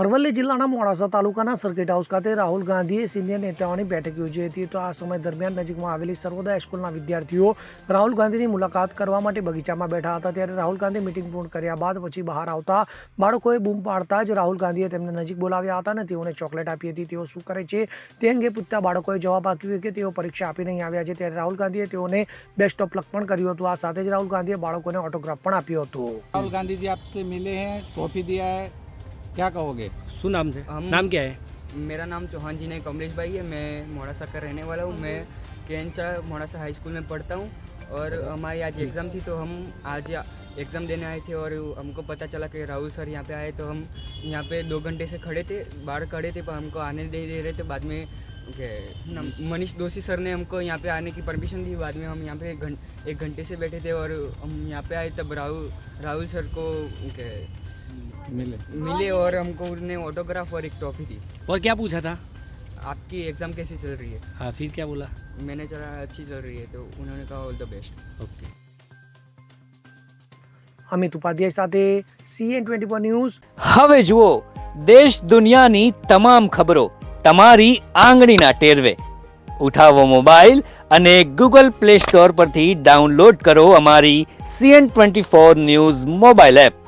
અરવલ્લી જિલ્લાના મોડાસા તાલુકાના circuit house ખાતે રાહુલ ગાંધીએ સિનિયર નેતાઓની બેઠક યોજી હતી. તો આ સમય દરમિયાન નજીકમાં આવેલી સર્વોદય સ્કૂલના વિદ્યાર્થીઓ રાહુલ ગાંધીની મુલાકાત કરવા માટે બગીચામાં બેઠા હતા. ત્યારે રાહુલ ગાંધી મીટિંગ પૂર્ણ કર્યા બાદ પછી બહાર આવતા બાળકોએ બૂમ પાડતા જ રાહુલ ગાંધીએ તેમને નજીક બોલાવ્યા હતા અને તેઓને ચોકલેટ આપી હતી. તેઓ શું કરે છે તે અંગે પૂછતા બાળકોએ જવાબ આપ્યો કે તેઓ પરીક્ષા આપી નહીં આવ્યા છે. ત્યારે રાહુલ ગાંધીએ તેઓને બેસ્ટ ઓફ લક પણ કર્યું હતું. આ સાથે જ રાહુલ ગાંધીએ બાળકોને ઓટોગ્રાફ પણ આપ્યો હતો. राहुल गांधी जी आपसे मिले हैं, ट्रॉफी दिया है, क्या कहोगे? શું नाम से नाम क्या है? मेरा नाम चौहान जी नहीं कमलेश भाई है। मैं मोड़ासा का रहने वाला हूँ। मैं केंचा मोड़ासा हाई स्कूल में पढ़ता हूँ और हमारी आज एग्ज़ाम थी तो हम आज एग्ज़ाम देने आए थे और हमको पता चला कि राहुल सर यहाँ पे आए तो हम यहाँ पे 2 घंटे से खड़े थे, बाहर खड़े थे पर हमको आने नहीं दे रहे थे। बाद में मनीष दोषी सर ने हमको यहाँ पे आने की परमिशन दी। बाद में हम यहाँ पे 1 घंटे से बैठे थे और हम यहाँ पे आए तब राहुल सर को मिले और हमको उन्होंने ऑटोग्राफ और एक ट्रॉफी दी। और क्या पूछा था? आपकी एग्ज़ाम कैसी चल रही है? हाँ, फिर क्या बोला? मैंने चला अच्छी चल रही है तो उन्होंने कहा all the best. Okay. Amit Upadhyay સાથે CN24 ન્યૂઝ. હવે જુઓ દેશ દુનિયાની તમામ ખબરો તમારી આંગળીના ટેરવે. ઉઠાવો મોબાઈલ અને ગૂગલ પ્લે સ્ટોર પરથી ડાઉનલોડ કરો અમારી CN24 ન્યૂઝ મોબાઈલ એપ.